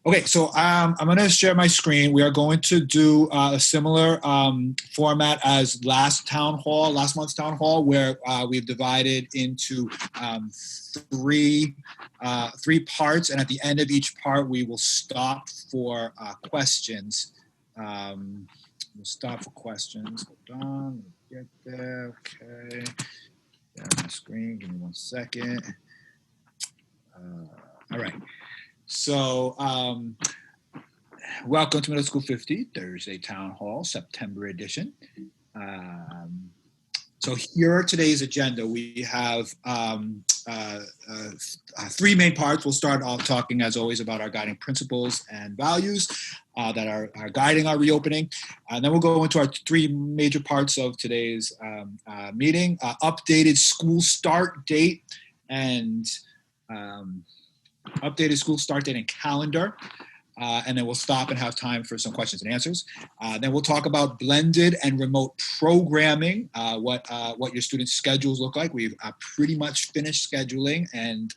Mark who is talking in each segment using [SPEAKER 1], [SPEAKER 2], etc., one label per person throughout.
[SPEAKER 1] Okay, so I'm going to share my screen. We are going to do a similar format as last month's town hall, where we've divided into three parts, and at the end of each part, we will stop for questions. We'll stop for questions. Hold on, let me get there. Okay, there's my screen. Give me 1 second. All right. So, welcome to Middle School 50, Thursday Town Hall, September edition. So here are today's agenda. We have three main parts. We'll start off talking, as always, about our guiding principles and values that are guiding our reopening. And then we'll go into our three major parts of today's meeting: updated school start date and calendar. And then we'll stop and have time for some questions and answers. Then we'll talk about blended and remote programming, what your students' schedules look like. We've pretty much finished scheduling, and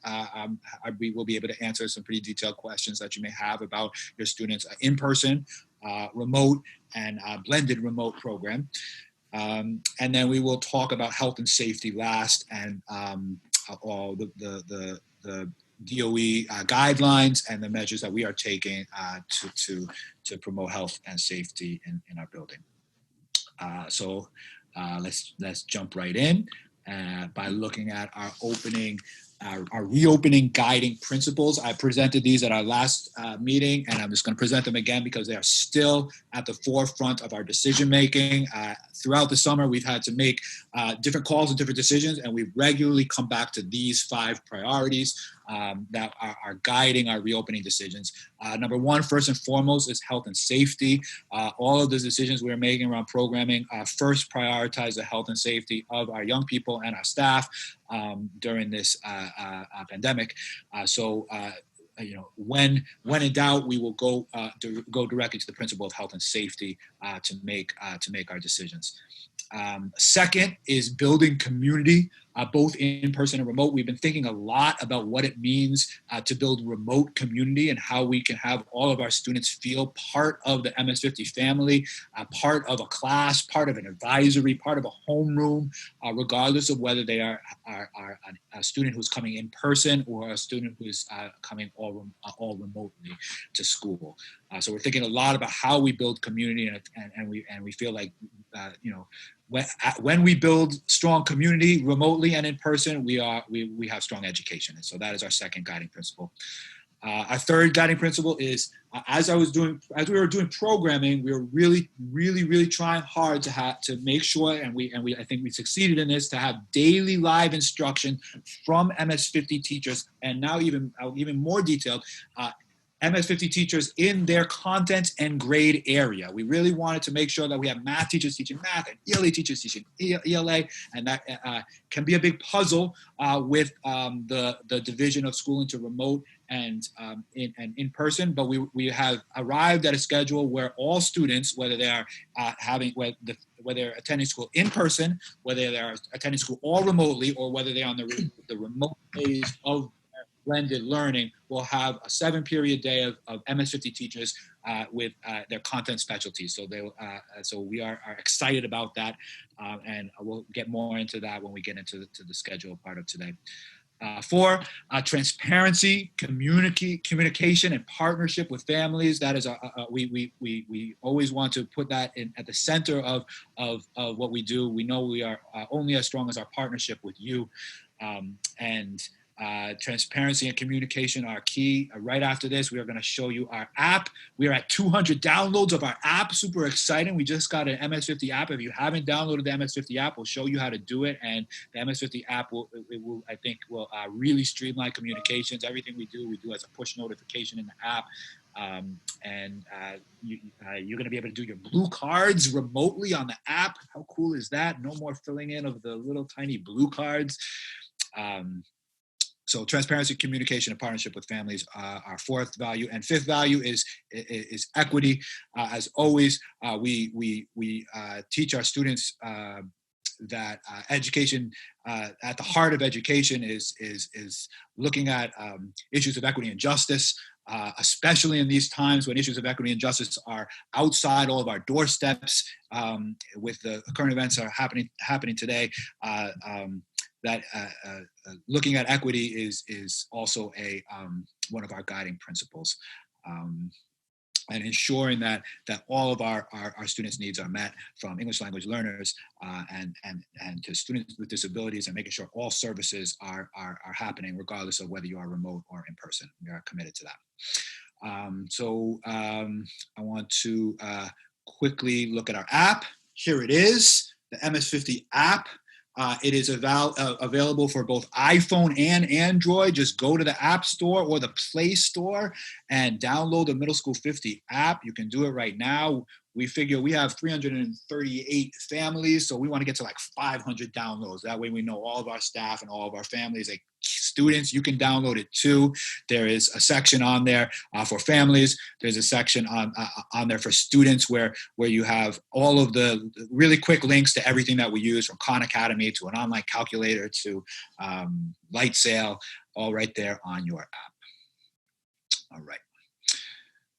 [SPEAKER 1] we will be able to answer some pretty detailed questions that you may have about your students' in-person, remote, and blended remote program. And then we will talk about health and safety last, and all the DOE guidelines and the measures that we are taking to promote health and safety in our building. So let's jump right in by looking at our reopening guiding principles. I presented these at our last meeting, and I'm just going to present them again because they are still at the forefront of our decision making. Throughout the summer, we've had to make different calls and different decisions, and we've regularly come back to these 5 priorities that are guiding our reopening decisions. Number 1, first and foremost, is health and safety. All of the decisions we're making around programming first prioritize the health and safety of our young people and our staff during this pandemic. So when in doubt, we will go directly to the principle of health and safety to make our decisions. Second is building community, both in person and remote. We've been thinking a lot about what it means to build remote community and how we can have all of our students feel part of the MS-50 family, part of a class, part of an advisory, part of a homeroom, regardless of whether they are a student who's coming in person or a student who is coming all remotely to school. So we're thinking a lot about how we build community, and we feel like when we build strong community remotely and in person, we have strong education. And so that is our second guiding principle. Our third guiding principle is, as we were doing programming, we were really trying hard to make sure, and I think we succeeded in this, to have daily live instruction from MS-50 teachers, and now even more detailed, MS-50 teachers in their content and grade area. We really wanted to make sure that we have math teachers teaching math and ELA teachers teaching ELA, and that can be a big puzzle with the division of school into remote and in person. But we have arrived at a schedule where all students, whether they are whether they're attending school in person, whether they are attending school all remotely, or whether they're on the remote phase of blended learning, will have a 7-period day of MS-50 teachers with their content specialties. So so we are excited about that, and we'll get more into that when we get into the schedule part of today. 4, transparency, communication, and partnership with families. That is we always want to put that at the center of what we do. We know we are only as strong as our partnership with you, and transparency and communication are key. Right after this, we are going to show you our app. We are at 200 downloads of our app. Super exciting. We just got an MS-50 app. If you haven't downloaded the MS-50 app, we'll show you how to do it. And the MS-50 app will really streamline communications. Everything we do as a push notification in the app. You're going to be able to do your blue cards remotely on the app. How cool is that? No more filling in of the little tiny blue cards. So transparency, communication, and partnership with families are our 4th value, and 5th value is equity. As always, we teach our students that education, at the heart of education, is looking at issues of equity and justice. especially in these times when issues of equity and justice are outside all of our doorsteps, with the current events that are happening today. That looking at equity is also one of our guiding principles. And ensuring that all of our students' needs are met, from English language learners and to students with disabilities, and making sure all services are happening regardless of whether you are remote or in person. We are committed to that. I want to quickly look at our app. Here it is, the MS50 app. It is available for both iPhone and Android. Just go to the App Store or the Play Store and download the Middle School 50 app. You can do it right now. We figure we have 338 families, so we want to get to like 500 downloads. That way we know all of our staff and all of our families. Like students, you can download it too. There is a section on there for families. There's a section on there for students where you have all of the really quick links to everything that we use, from Khan Academy to an online calculator to Light Sail, all right there on your app. All right.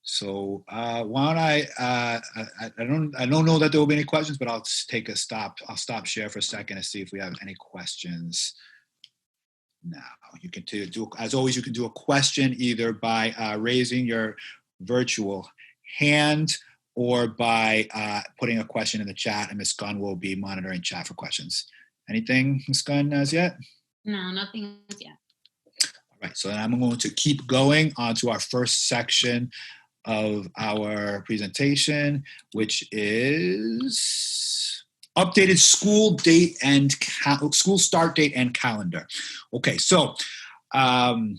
[SPEAKER 1] So why don't I don't know that there will be any questions, but I'll take a stop. I'll stop share for a second and see if we have any questions now. You can do, as always, you can do a question either by raising your virtual hand or by putting a question in the chat, and Ms. Gunn will be monitoring chat for questions. Anything, Ms. Gunn, as yet?
[SPEAKER 2] No, nothing as yet.
[SPEAKER 1] All right, so then I'm going to keep going on to our first section of our presentation, which is updated school date and school start date and calendar. Okay, so I'm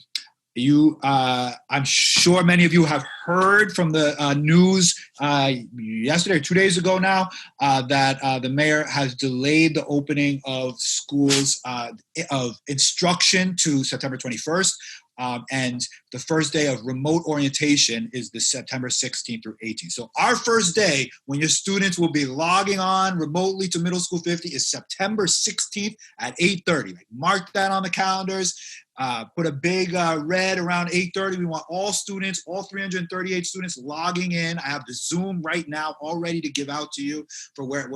[SPEAKER 1] sure many of you have heard from the news yesterday or 2 days ago now that the mayor has delayed the opening of schools of instruction to September 21st. And the first day of remote orientation is the September 16th through 18th. So our first day when your students will be logging on remotely to Middle School 50 is September 16th at 8:30. Like, mark that on the calendars. Put a big red around 8:30. We want all students, all 338 students logging in. I have the Zoom right now all ready to give out to you for where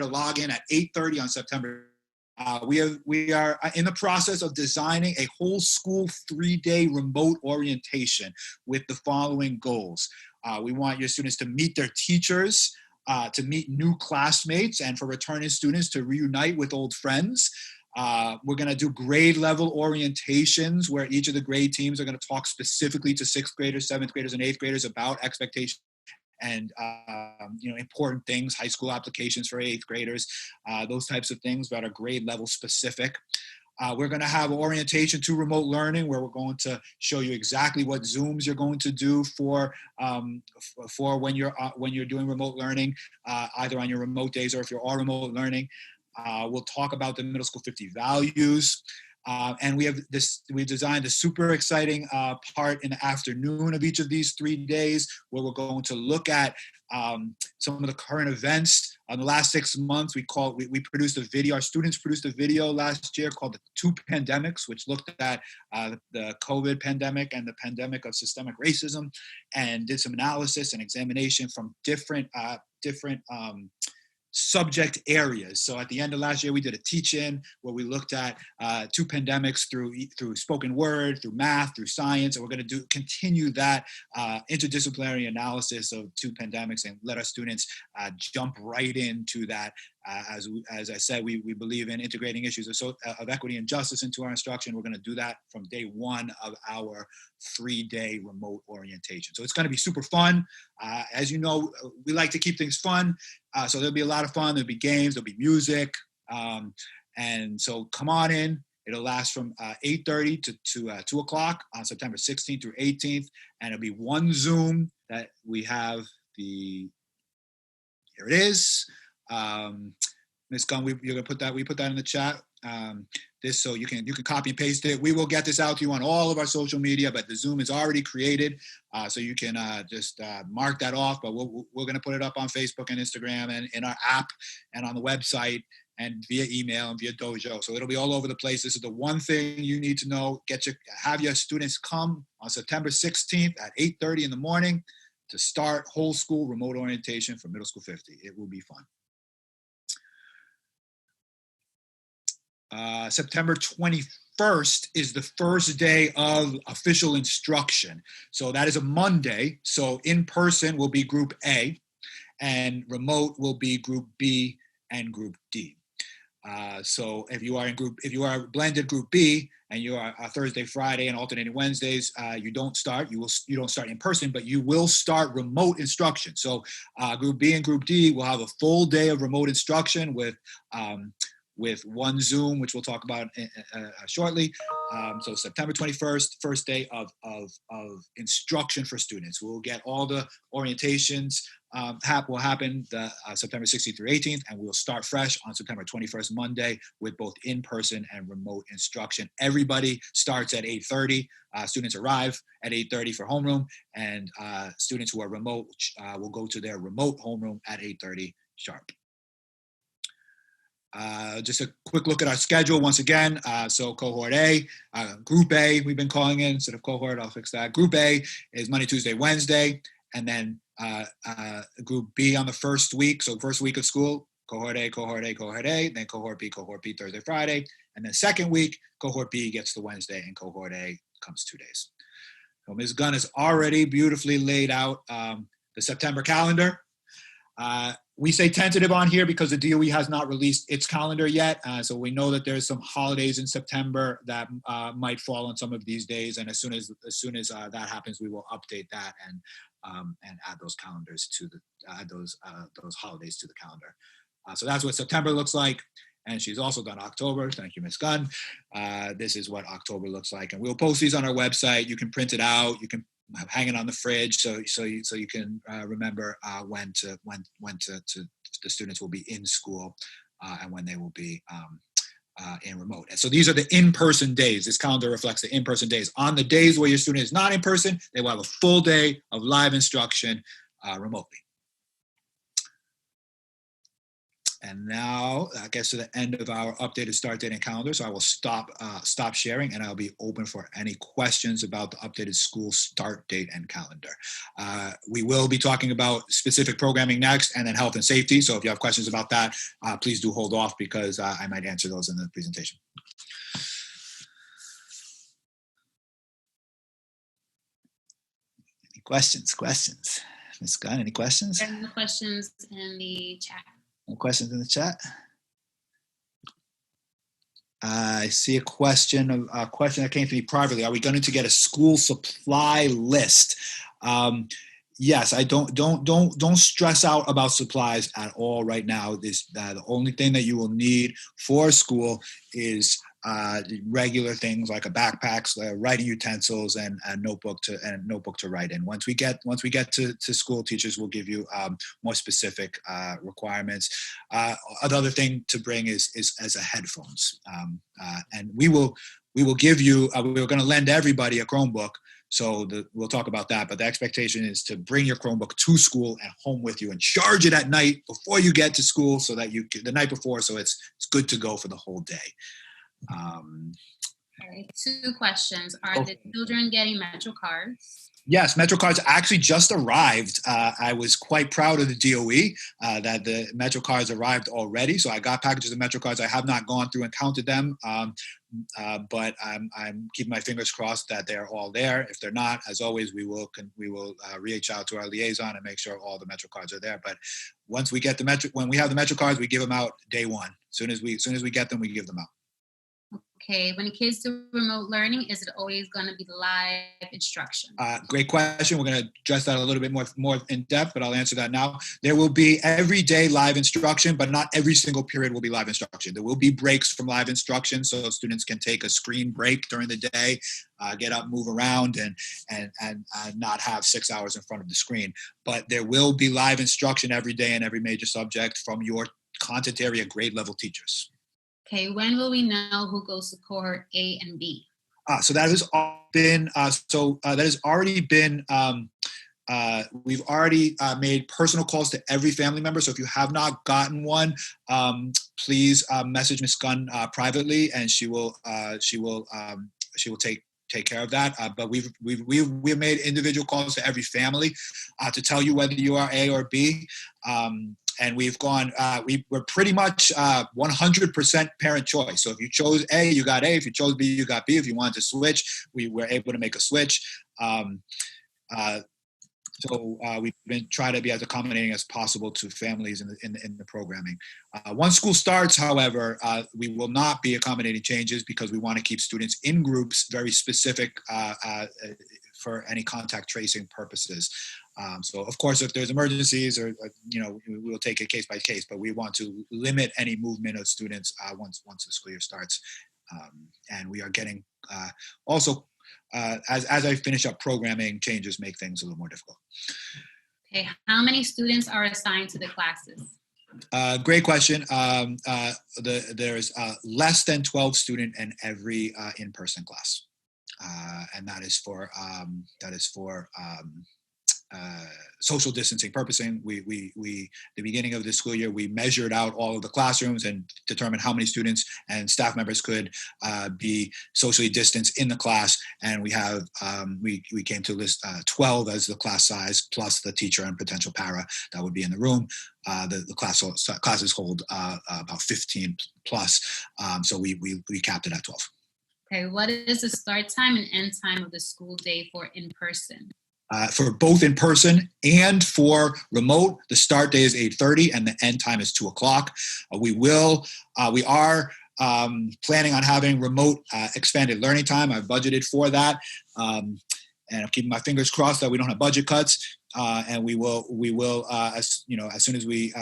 [SPEAKER 1] to log in at 8:30 on September. We are in the process of designing a whole school 3-day remote orientation with the following goals. We want your students to meet their teachers, to meet new classmates, and for returning students to reunite with old friends. We're going to do grade level orientations where each of the grade teams are going to talk specifically to 6th graders, 7th graders, and 8th graders about expectations and important things, high school applications for 8th graders, those types of things that are grade level specific. We're going to have orientation to remote learning, where we're going to show you exactly what Zooms you're going to do for when you're doing remote learning, either on your remote days or if you're all remote learning. We'll talk about the Middle School 50 values. And we've designed a super exciting part in the afternoon of each of these 3 days, where we're going to look at some of the current events. In the last 6 months, we produced a video. Our students produced a video last year called The Two Pandemics, which looked at the COVID pandemic and the pandemic of systemic racism, and did some analysis and examination from different subject areas. So at the end of last year, we did a teach-in where we looked at 2 pandemics through spoken word, through math, through science, and we're going to continue that interdisciplinary analysis of 2 pandemics and let our students jump right into that. As I said, we believe in integrating issues of equity and justice into our instruction. We're going to do that from day 1 of our 3-day remote orientation. So it's going to be super fun. As you know, we like to keep things fun. So there'll be a lot of fun. There'll be games, there'll be music. And so come on in. It'll last from 8:30 to 2 o'clock on September 16th through 18th. And it'll be one Zoom that we have here it is. Ms. Gunn, we put that in the chat. So you can copy and paste it. We will get this out to you on all of our social media, but the Zoom is already created, so you can just mark that off. But we're going to put it up on Facebook and Instagram and in our app and on the website. and via email and via Dojo. So it'll be all over the place. This is the one thing you need to know. Have your students come on September 16th at 8:30 in the morning to start whole school remote orientation for middle school 50. It will be fun. September 21st is the first day of official instruction. So that is a Monday. So in person will be group A, and remote will be group B and group D. So if you are blended group B and you are Thursday, Friday, and alternating Wednesdays, you don't start in person, but you will start remote instruction. So group B and group D will have a full day of remote instruction with one Zoom, which we'll talk about shortly. So September 21st, first day of instruction for students. We'll get all the orientations will happen September 16th through 18th, and we'll start fresh on September 21st, Monday, with both in-person and remote instruction. Everybody starts at 8:30. Students arrive at 8:30 for homeroom, and students who are remote will go to their remote homeroom at 8:30 sharp. Just a quick look at our schedule once again. So cohort A, group A, we've been calling it instead of cohort, I'll fix that. Group A is Monday, Tuesday, Wednesday, and then group B on the first week. So first week of school, cohort A, cohort A, cohort A, then cohort B, Thursday, Friday. And then second week, cohort B gets the Wednesday and cohort A comes 2 days. So Ms. Gunn has already beautifully laid out the September calendar. We say tentative on here because the DOE has not released its calendar yet. So we know that there's some holidays in September that might fall on some of these days. And as soon as that happens, we will update that and add those calendars to those holidays to the calendar. So that's what September looks like. And she's also done October. Thank you, Ms. Gunn. This is what October looks like. And we'll post these on our website. You can print it out. You can hang it on the fridge so you can remember when the students will be in school and when they will be in remote. And so these are the in-person days. This calendar reflects the in-person days. On the days where your student is not in person, they will have a full day of live instruction remotely. And now that gets to the end of our updated start date and calendar. So I will stop sharing, and I'll be open for any questions about the updated school start date and calendar. We will be talking about specific programming next, and then health and safety. So if you have questions about that, please do hold off because I might answer those in the presentation. Any questions? Ms. Gunn, any questions?
[SPEAKER 2] There are no questions in the chat.
[SPEAKER 1] No questions in the chat? I see a question that came to me privately. Are we going to get a school supply list? Yes, I don't stress out about supplies at all right now. The only thing that you will need for school is regular things like a backpack, writing utensils, and a notebook to write in. Once we get to school, teachers will give you more specific requirements. Another thing to bring is as a headphones, and we will give you. We're going to lend everybody a Chromebook. So we'll talk about that, but the expectation is to bring your Chromebook to school and home with you and charge it at night before you get to school, so that the night before, so it's good to go for the whole day.
[SPEAKER 2] All right, 2 questions. Are the children getting Metro cards?
[SPEAKER 1] Yes, Metro cards actually just arrived. I was quite proud of the DOE that the Metro cards arrived already. So I got packages of Metro cards. I have not gone through and counted them, but I'm keeping my fingers crossed that they're all there. If they're not, as always, we will reach out to our liaison and make sure all the Metro cards are there. But once we get when we have the Metro cards, we give them out day one. As soon as we get them, we give them out.
[SPEAKER 2] Okay, when kids do remote learning, is it always going to be live instruction?
[SPEAKER 1] Great question. We're going to address that a little bit more in depth, but I'll answer that now. There will be every day live instruction, but not every single period will be live instruction. There will be breaks from live instruction, so students can take a screen break during the day, get up, move around, and not have 6 hours in front of the screen. But there will be live instruction every day in every major subject from your content area grade level teachers.
[SPEAKER 2] Okay, when will we know who goes to cohort A and B?
[SPEAKER 1] So that has been that has already been we've already made personal calls to every family member. So if you have not gotten one, please message Ms. Gunn privately, and she will take care of that. But we've made individual calls to every family to tell you whether you are A or B. And we've gone, we're pretty much 100% parent choice. So if you chose A, you got A. If you chose B, you got B. If you wanted to switch, we were able to make a switch. So we've been trying to be as accommodating as possible to families in the programming. Once school starts, however, we will not be accommodating changes because we want to keep students in groups very specific for any contact tracing purposes. So of course, if there's emergencies or we'll take it case by case, but we want to limit any movement of students once the school year starts. And we are getting also, as I finish up programming, changes make things a little more difficult.
[SPEAKER 2] Okay, how many students are assigned to the classes?
[SPEAKER 1] Great question. There's less than 12 students in every in-person class, and that is for social distancing purposing. The beginning of the school year, we measured out all of the classrooms and determined how many students and staff members could be socially distanced in the class. And we have we came to list 12 as the class size, plus the teacher and potential para that would be in the room. The classes hold about 15 plus, so we capped it at 12.
[SPEAKER 2] Okay, what is the start time and end time of the school day for in-person?
[SPEAKER 1] For both in person and for remote, the start day is 8:30 and the end time is 2 o'clock. We are planning on having remote expanded learning time. I've budgeted for that. And I'm keeping my fingers crossed that we don't have budget cuts. And we will as soon as we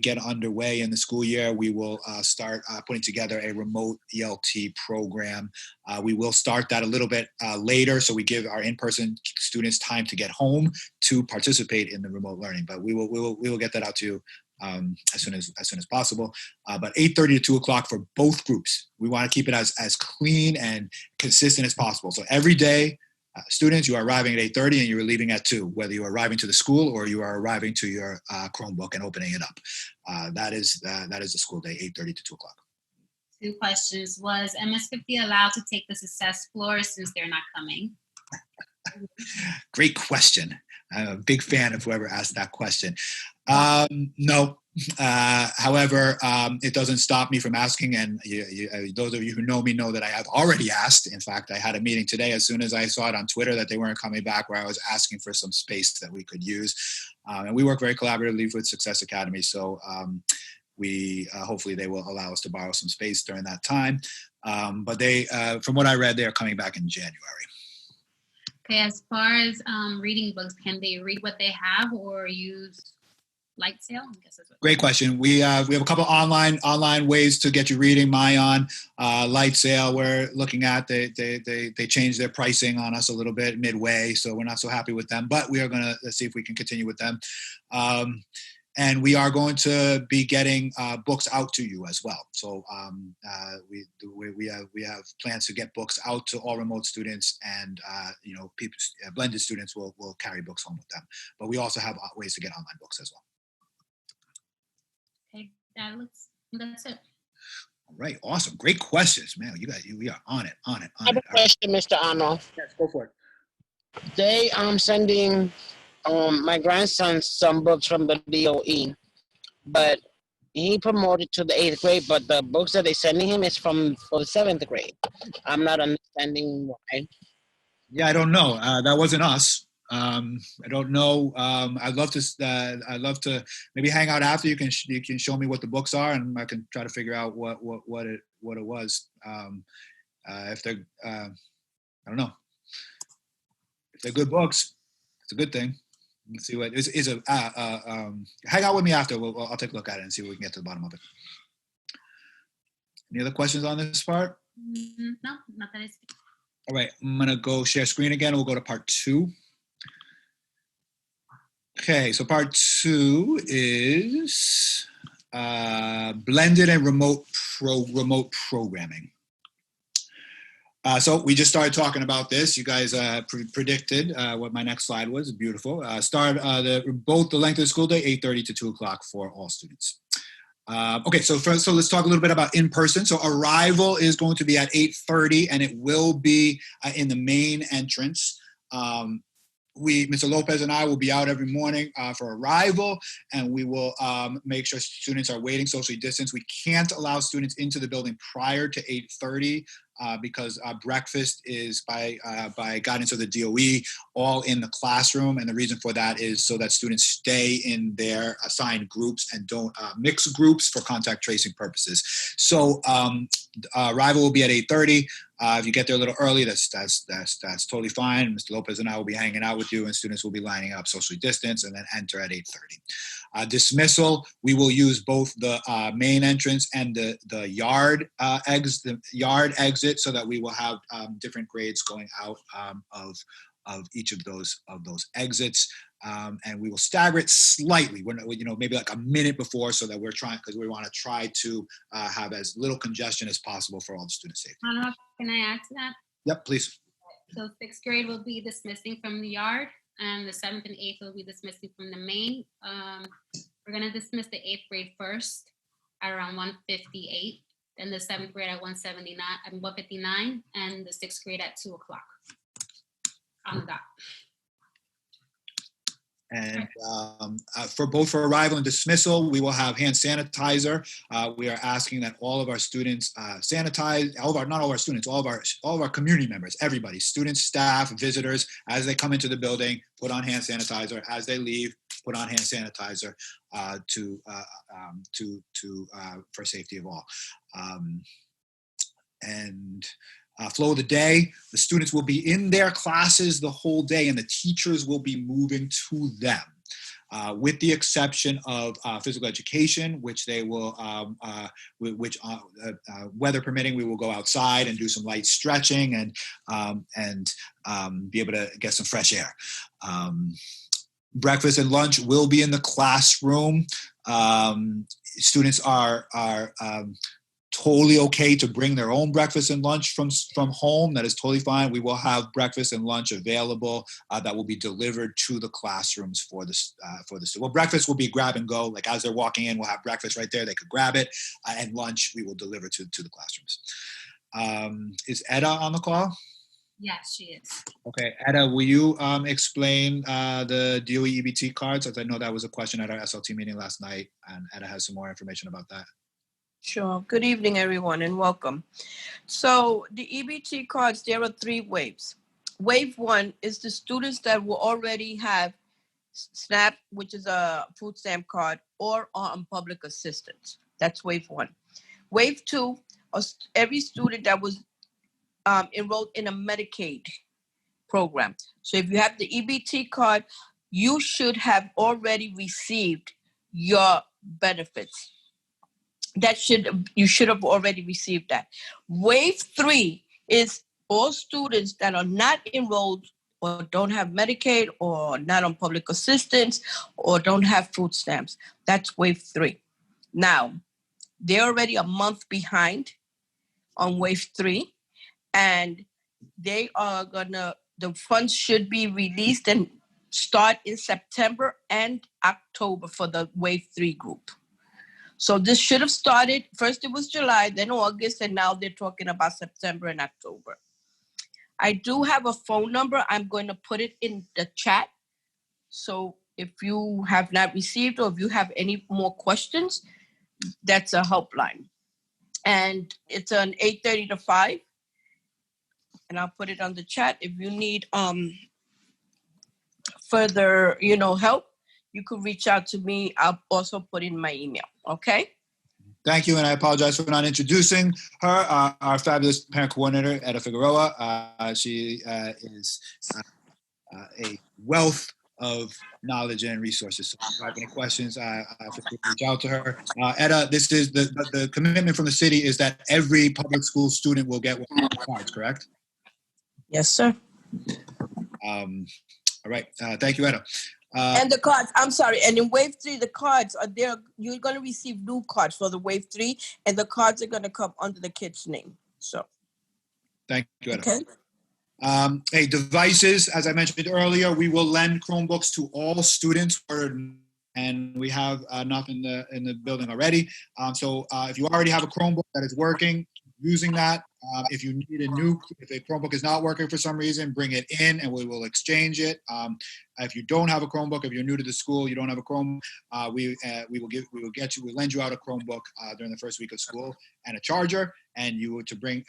[SPEAKER 1] get underway in the school year, we will start putting together a remote ELT program. We will start that a little bit later, so we give our in-person students time to get home to participate in the remote learning. But we will get that out to you as soon as possible. But 8:30 to 2 o'clock for both groups. We want to keep it as clean and consistent as possible. So every day, students, you are arriving at 8:30 and you are leaving at 2, whether you are arriving to the school or you are arriving to your Chromebook and opening it up. That is the school day, 8:30 to 2 o'clock.
[SPEAKER 2] 2 questions. Was MS-50 allowed to take the success floor since they're not coming?
[SPEAKER 1] Great question. I'm a big fan of whoever asked that question. No. However, it doesn't stop me from asking, and those of you who know me know that I have already asked. In fact, I had a meeting today as soon as I saw it on Twitter that they weren't coming back, where I was asking for some space that we could use. And we work very collaboratively with Success Academy, so we hopefully they will allow us to borrow some space during that time. But they, from what I read, they are coming back in January.
[SPEAKER 2] Okay, as far as reading books, can they read what they have or use Light Sale? I guess that's what.
[SPEAKER 1] Great question. We have a couple online ways to get you reading. Mayan, Light Sale, we're looking at. They changed their pricing on us a little bit midway, so we're not so happy with them. But we are going to see if we can continue with them. And we are going to be getting books out to you as well. So we have plans to get books out to all remote students, and blended students will carry books home with them. But we also have ways to get online books as well.
[SPEAKER 2] Okay, that's it.
[SPEAKER 1] All right, awesome, great questions, man. We are on it.
[SPEAKER 3] I have a question, Mr. Arnold.
[SPEAKER 1] Yes, go for it.
[SPEAKER 3] They sending my grandson some books from the DOE, but he promoted to the 8th grade, but the books that they're sending him is for the 7th grade. I'm not understanding why.
[SPEAKER 1] Yeah, I don't know. That wasn't us. I don't know. I'd love to maybe hang out after. You can show me what the books are, and I can try to figure out what it was. If they're, I don't know. If they're good books, it's a good thing. Let's see what is a. Hang out with me after. I'll take a look at it and see if we can get to the bottom of it. Any other questions on this part?
[SPEAKER 2] No, not that I see.
[SPEAKER 1] All right, I'm gonna go share screen again. We'll go to part 2. Okay, so part 2 is blended and remote programming. So we just started talking about this. You guys predicted what my next slide was. Beautiful. Both the length of the school day, 8:30 to 2 o'clock for all students. Okay, so let's talk a little bit about in-person. So arrival is going to be at 8:30, and it will be in the main entrance. Mr. Lopez and I will be out every morning for arrival, and we will make sure students are waiting socially distanced. We can't allow students into the building prior to 8:30 because breakfast is by guidance of the DOE all in the classroom, and the reason for that is so that students stay in their assigned groups and don't mix groups for contact tracing purposes. So arrival will be at 8:30. If you get there a little early, that's totally fine. Mr. Lopez and I will be hanging out with you, and students will be lining up socially distanced and then enter at 8:30. Dismissal, we will use both the main entrance and the yard exit, so that we will have different grades going out of each of those exits. And we will stagger it slightly. Maybe like a minute before, so that because we want to try to have as little congestion as possible for all the student safety.
[SPEAKER 2] Can I add to that?
[SPEAKER 1] Yep, please.
[SPEAKER 2] So 6th grade will be dismissing from the yard, and the 7th and 8th will be dismissing from the main. We're gonna dismiss the 8th grade first at around 1:58, then the 7th grade at 1:59, and the 6th grade at 2 o'clock on the dot.
[SPEAKER 1] And for arrival and dismissal, we will have hand sanitizer. We are asking that all of our students sanitize. All of our community members, everybody, students, staff, visitors, as they come into the building, put on hand sanitizer. As they leave, put on hand sanitizer for safety of all. Flow of the day, the students will be in their classes the whole day, and the teachers will be moving to them, with the exception of physical education, which they will, weather permitting, we will go outside and do some light stretching and be able to get some fresh air. Breakfast and lunch will be in the classroom. Students are totally okay to bring their own breakfast and lunch from home. That is totally fine. We will have breakfast and lunch available that will be delivered to the classrooms for this. Well, breakfast will be grab and go. Like as they're walking in, we'll have breakfast right there. They could grab it, and lunch we will deliver to the classrooms. Is Etta on the call?
[SPEAKER 2] Yes, she is.
[SPEAKER 1] Okay, Etta, will you explain the DOE EBT cards? As I know that was a question at our SLT meeting last night, and Etta has some more information about that.
[SPEAKER 4] Sure. Good evening, everyone, and welcome. So the EBT cards, there are 3 waves. Wave 1 is the students that will already have SNAP, which is a food stamp card, or on public assistance. That's wave 1. Wave 2 is every student that was enrolled in a Medicaid program. So if you have the EBT card, you should have already received your benefits. You should have already received that. Wave 3 is all students that are not enrolled or don't have Medicaid or not on public assistance or don't have food stamps. That's wave 3. Now, they're already a month behind on wave 3, and the funds should be released and start in September and October for the wave 3 group. So this should have started, first it was July, then August, and now they're talking about September and October. I do have a phone number. I'm going to put it in the chat. So if you have not received or if you have any more questions, that's a helpline. And it's an 8:30 to 5. And I'll put it on the chat. If you need further, help, you could reach out to me. I'll also put in my email. Okay.
[SPEAKER 1] Thank you, and I apologize for not introducing her, our fabulous parent coordinator, Etta Figueroa. She is a wealth of knowledge and resources. So if you have any questions, feel free to reach out to her. Etta, this is the commitment from the city is that every public school student will get one of the cards, correct?
[SPEAKER 4] Yes, sir.
[SPEAKER 1] All right. Thank you, Etta.
[SPEAKER 4] And the cards, I'm sorry. And in wave 3, the cards are there. You're going to receive new cards for the wave 3, and the cards are going to come under the kid's name. So.
[SPEAKER 1] Thank you, Etta.
[SPEAKER 4] Okay.
[SPEAKER 1] Hey, devices, as I mentioned earlier, we will lend Chromebooks to all students, and we have enough in the building already. So if you already have a Chromebook that is working, using that. If you need if a Chromebook is not working for some reason, bring it in and we will exchange it. If you don't have a Chromebook, if you're new to the school, you don't have a Chromebook, we'll lend you out a Chromebook during the first week of school and a charger. And you to bring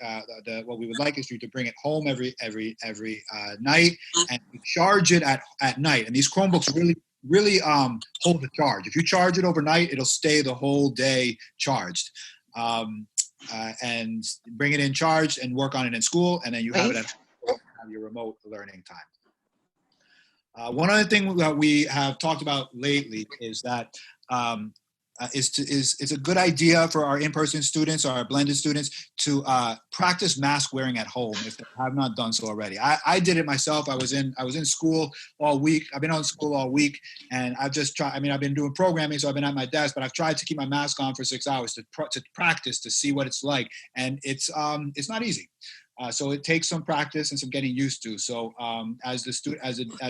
[SPEAKER 1] what we would like is for you to bring it home every night and charge it at night. And these Chromebooks really hold the charge. If you charge it overnight, it'll stay the whole day charged. And bring it in charged and work on it in school, and then you have it at home, have your remote learning time. One other thing that we have talked about lately is that it's a good idea for our in-person students or our blended students to practice mask wearing at home if they have not done so already. I did it myself. I was in school all week. I've been on school all week, and I've just tried. I mean, I've been doing programming, so I've been at my desk, but I've tried to keep my mask on for 6 hours to practice to see what it's like, and it's not easy. So it takes some practice and some getting used to. So as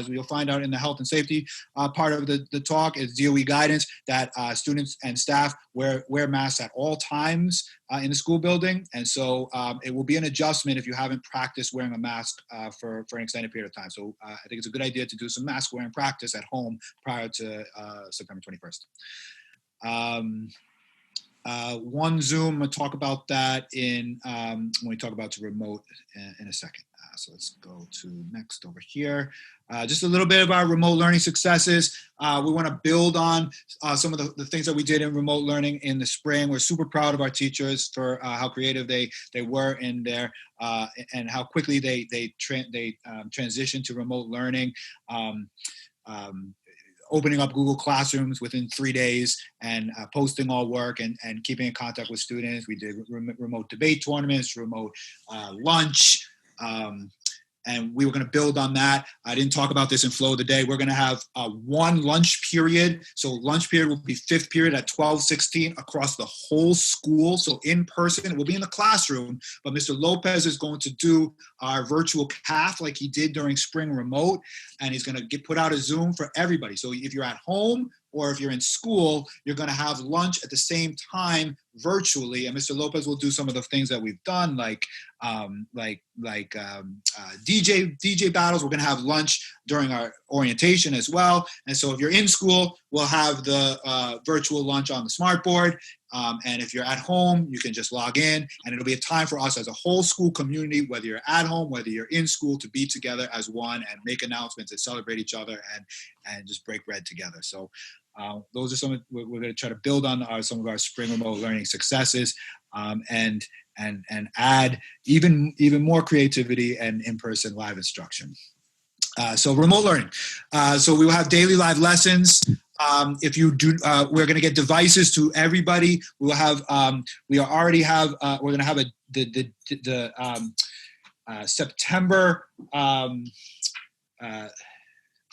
[SPEAKER 1] you'll find out in the health and safety part of the talk is DOE guidance that students and staff wear masks at all times in the school building. And so it will be an adjustment if you haven't practiced wearing a mask for an extended period of time. So I think it's a good idea to do some mask wearing practice at home prior to September 21st. One Zoom, I'm going to talk about that when we talk about the remote in a second. So let's go to next over here. Just a little bit of our remote learning successes. We want to build on some of the things that we did in remote learning in the spring. We're super proud of our teachers for how creative they were in there and how quickly they transitioned to remote learning. Opening up Google Classrooms within 3 days and posting all work and keeping in contact with students. We did remote debate tournaments, remote lunch, and we were going to build on that. I didn't talk about this in Flow of the Day. We're going to have one lunch period. So lunch period will be fifth period at 12:16 across the whole school. So in person, it will be in the classroom, but Mr. Lopez is going to do our virtual CAF like he did during spring remote, and he's going to put out a Zoom for everybody. So if you're at home or if you're in school, you're going to have lunch at the same time virtually. And Mr. Lopez will do some of the things that we've done, like DJ battles. We're going to have lunch during our orientation as well. And so if you're in school, we'll have the virtual lunch on the smart board. And if you're at home, you can just log in, and it'll be a time for us as a whole school community, whether you're at home, whether you're in school, to be together as one and make announcements and celebrate each other and just break bread together. So those are we're going to try to build on some of our spring remote learning successes and add even more creativity and in-person live instruction. So remote learning. So we will have daily live lessons. If you do, we're going to get devices to everybody. We will have. We're going to have the September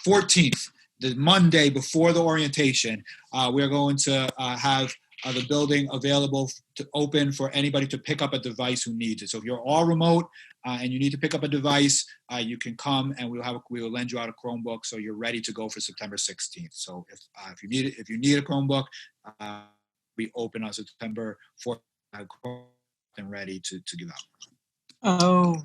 [SPEAKER 1] 14th, the Monday before the orientation. We're going to have the building available to open for anybody to pick up a device who needs it. So if you're all remote and you need to pick up a device, you can come and we will lend you out a Chromebook so you're ready to go for September 16th. So if you need a Chromebook, we open on September 4th and ready to give out.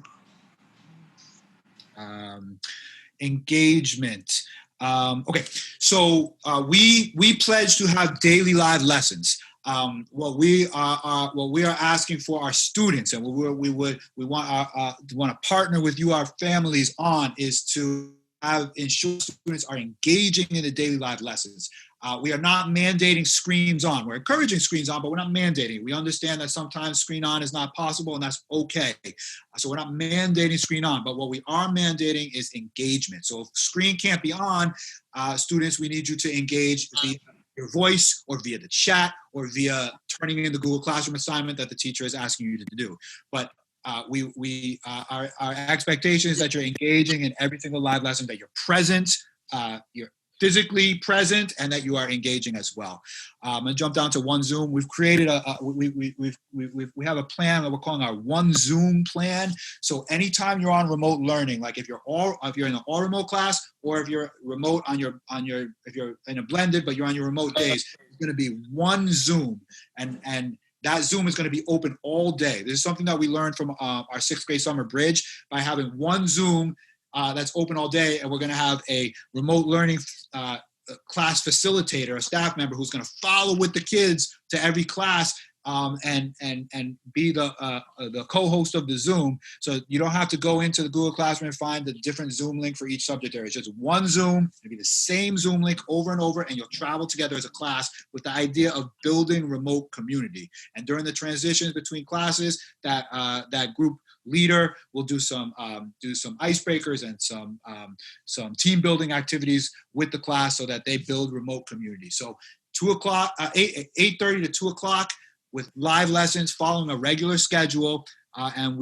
[SPEAKER 1] Engagement. Okay, so we pledge to have daily live lessons. What we are asking for our students, and we want to partner with you, our families, on is to ensure students are engaging in the daily live lessons. We are not mandating screens on. We're encouraging screens on, but we're not mandating. We understand that sometimes screen on is not possible, and that's okay. So we're not mandating screen on, but what we are mandating is engagement. So if screen can't be on, students, we need you to engage via your voice or via the chat or via turning in the Google Classroom assignment that the teacher is asking you to do. But our expectation is that you're engaging in every single live lesson, that you're present, physically present and that you are engaging as well. I'm gonna jump down to One Zoom. We've created we have a plan that we're calling our One Zoom plan. So anytime you're on remote learning, like if you're in an all remote class, or if you're remote if you're in a blended but you're on your remote days, it's going to be one Zoom, and that Zoom is going to be open all day. This is something that we learned from our 6th grade summer bridge by having one Zoom that's open all day, and we're going to have a remote learning class facilitator, a staff member who's going to follow with the kids to every class and be the co-host of the Zoom. So you don't have to go into the Google Classroom and find the different Zoom link for each subject area. It's just one Zoom. It'll be the same Zoom link over and over, and you'll travel together as a class with the idea of building remote community. And during the transitions between classes, that group leader will do some icebreakers and some team building activities with the class so that they build remote community. So 8:30 to 2 o'clock with live lessons following a regular schedule. And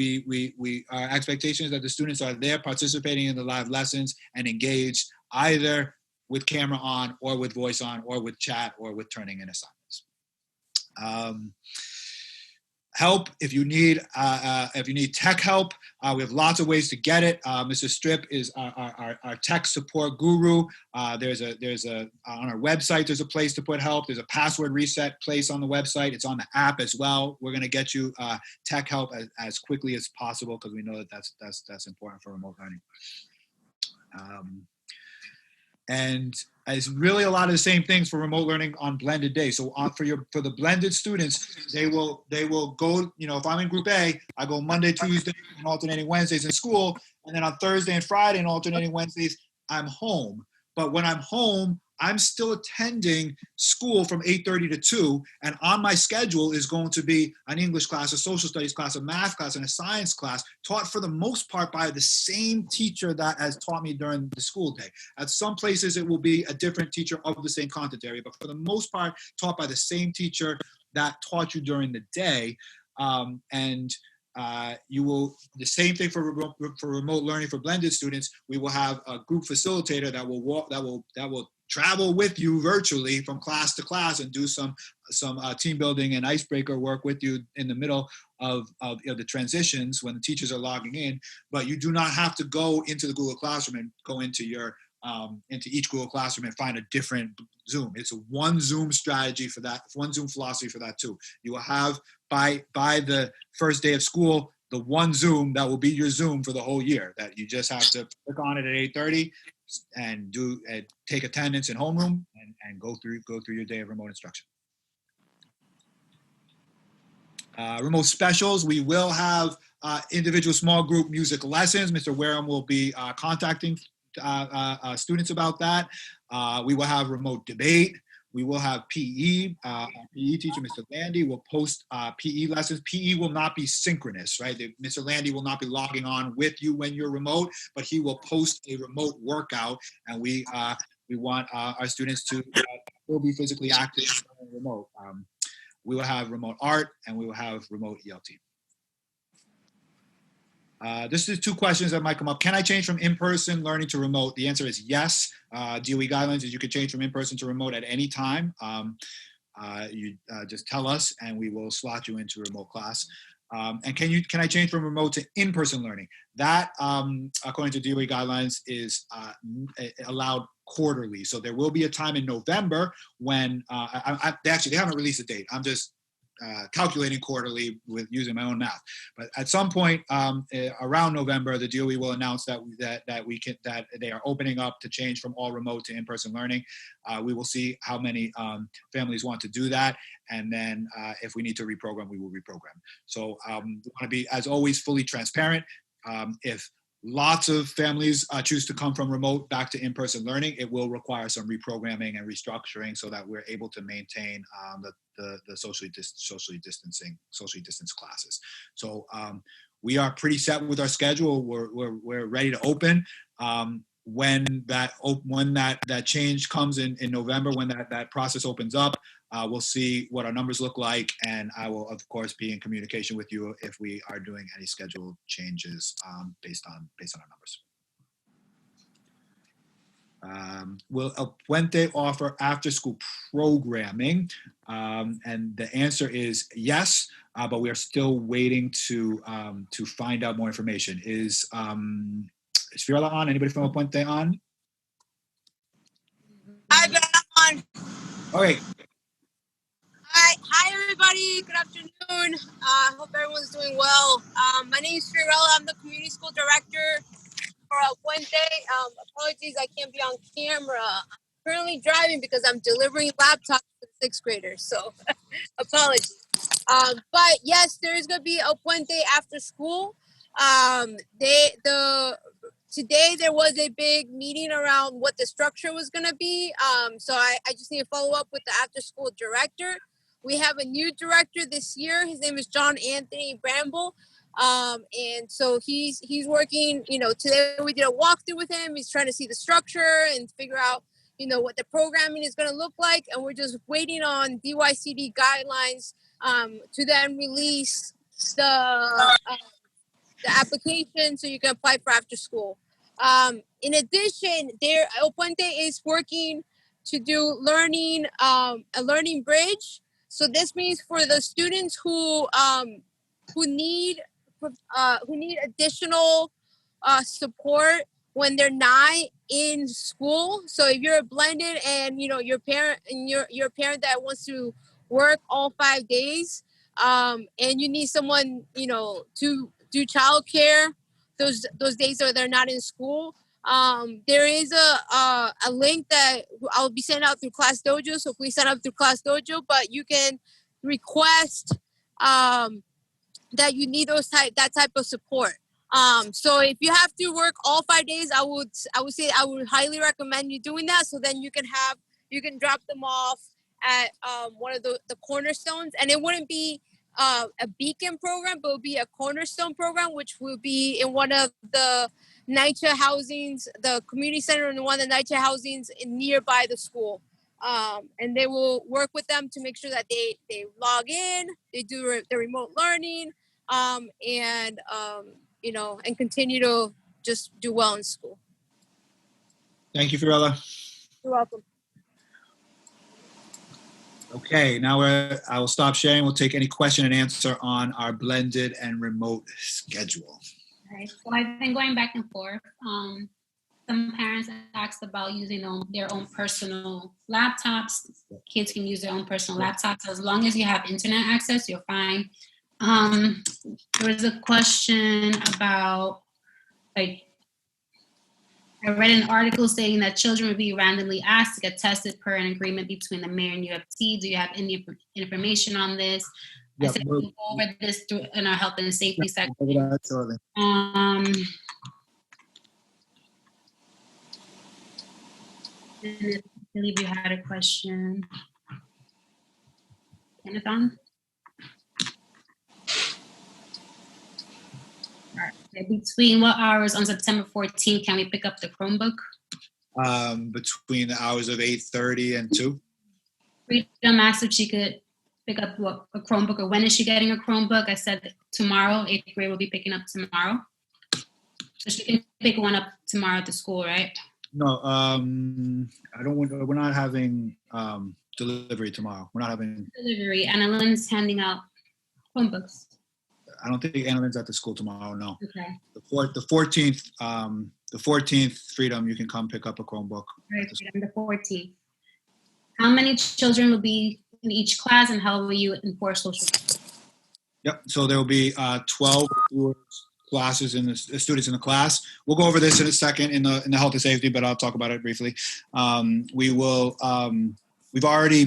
[SPEAKER 1] our expectation is that the students are there participating in the live lessons and engaged either with camera on or with voice on or with chat or with turning in assignments. Help if you need tech help. We have lots of ways to get it. Mr. Strip is our tech support guru. There's a on our website. There's a place to put help. There's a password reset place on the website. It's on the app as well. We're going to get you tech help as quickly as possible because we know that that's important for remote learning. And it's really a lot of the same things for remote learning on blended days. So for the blended students, they will go, if I'm in group A, I go Monday, Tuesday, and alternating Wednesdays in school. And then on Thursday and Friday and alternating Wednesdays, I'm home. But when I'm home, I'm still attending school from 8:30 to 2, and on my schedule is going to be an English class, a social studies class, a math class, and a science class taught for the most part by the same teacher that has taught me during the school day. At some places, it will be a different teacher of the same content area, but for the most part, taught by the same teacher that taught you during the day. You will, the same thing for remote learning for blended students. We will have a group facilitator that will travel with you virtually from class to class and do some team building and icebreaker work with you in the middle of the transitions when the teachers are logging in. But you do not have to go into the Google Classroom and go into each Google Classroom and find a different Zoom. It's a one Zoom strategy for that, one Zoom philosophy for that too. You will have by the first day of school, the one Zoom that will be your Zoom for the whole year, that you just have to click on it at 8:30 and take attendance in homeroom and go through your day of remote instruction. Remote specials, we will have individual small group music lessons. Mr. Wareham will be contacting students about that. We will have remote debate. We will have PE. Our PE teacher, Mr. Landy, will post PE lessons. PE will not be synchronous, right? Mr. Landy will not be logging on with you when you're remote, but he will post a remote workout, and we want our students to will be physically active remote. We will have remote art, and we will have remote ELT. This is 2 questions that might come up. Can I change from in-person learning to remote? The answer is yes. DOE guidelines is you can change from in-person to remote at any time. You just tell us and we will slot you into remote class. And can I change from remote to in-person learning? That, according to DOE guidelines, is allowed quarterly. So there will be a time in November when they haven't released a date. I'm just calculating quarterly with using my own math. But at some point around November, the DOE will announce that they are opening up to change from all remote to in-person learning. We will see how many families want to do that, and then if we need to reprogram, we will reprogram. So we want to be, as always, fully transparent. If lots of families choose to come from remote back to in-person learning, it will require some reprogramming and restructuring so that we're able to maintain the socially distanced classes. So we are pretty set with our schedule. We're ready to open. When that change comes in November, when that process opens up, we'll see what our numbers look like, and I will, of course, be in communication with you if we are doing any schedule changes based on our numbers. Will El Puente offer after-school programming? And the answer is yes, but we are still waiting to find out more information. Is Fiorella on? Anybody from El Puente on?
[SPEAKER 5] Hi, Ben. I'm on.
[SPEAKER 1] Okay.
[SPEAKER 5] Hi, everybody. Good afternoon. Hope everyone's doing well. My name is Fiorella. I'm the community school director for El Puente. Apologies, I can't be on camera. I'm currently driving because I'm delivering laptops to the sixth graders. So, apologies. But yes, there is going to be El Puente after school. Today there was a big meeting around what the structure was going to be. So I just need to follow up with the after school director. We have a new director this year. His name is John Anthony Bramble. And so he's working, today we did a walkthrough with him. He's trying to see the structure and figure out, what the programming is going to look like. And we're just waiting on DYCD guidelines to then release the application so you can apply for after school. In addition, El Puente is working to do a learning bridge. So this means for the students who need additional support when they're not in school. So if you're blended and your parent and your parent that wants to work all 5 days, and you need someone to do childcare those days that they're not in school. There is a link that I'll be sending out through Class Dojo. So please sign up through Class Dojo. But you can request that you need that type of support. So if you have to work all 5 days, I would say I would highly recommend you doing that. So then you can drop them off at one of the cornerstones, and it wouldn't be a beacon program, but it would be a cornerstone program, which will be in one of the NYCHA housings, the community center in one of the NYCHA housings nearby the school. And they will work with them to make sure that they log in, they do the remote learning, and continue to just do well in school.
[SPEAKER 1] Thank you, Fiorella.
[SPEAKER 5] You're welcome.
[SPEAKER 1] Okay, now I will stop sharing. We'll take any question and answer on our blended and remote schedule.
[SPEAKER 2] All right, so I've been going back and forth. Some parents asked about using their own personal laptops. Kids can use their own personal laptops. As long as you have internet access, you're fine. There was a question about, I read an article saying that children would be randomly asked to get tested per an agreement between the mayor and UFT. Do you have any information on this?
[SPEAKER 1] Yeah,
[SPEAKER 2] I said we'll go over this in our health and safety section.
[SPEAKER 1] Shortly.
[SPEAKER 2] I believe you had a question. Jonathan? All right. Between what hours on September 14th can we pick up the Chromebook?
[SPEAKER 1] Between the hours of 8:30 and 2.
[SPEAKER 2] Freedom asked if she could pick up a Chromebook, or when is she getting a Chromebook? I said tomorrow. 8th grade will be picking up tomorrow. So she can pick one up tomorrow at the school, right?
[SPEAKER 1] No, I don't want. We're not having delivery tomorrow. We're not having
[SPEAKER 2] delivery. Annalyn's handing out Chromebooks.
[SPEAKER 1] I don't think Annalyn's at the school tomorrow. No.
[SPEAKER 2] Okay.
[SPEAKER 1] The 14th. The 14th, Freedom. You can come pick up a Chromebook.
[SPEAKER 2] Right, Freedom, the 14th. How many children will be in each class, and how will you enforce social distancing?
[SPEAKER 1] Yep. So there will be 12 classes in the students in the class. We'll go over this in a second in the health and safety, but I'll talk about it briefly. We will. I've already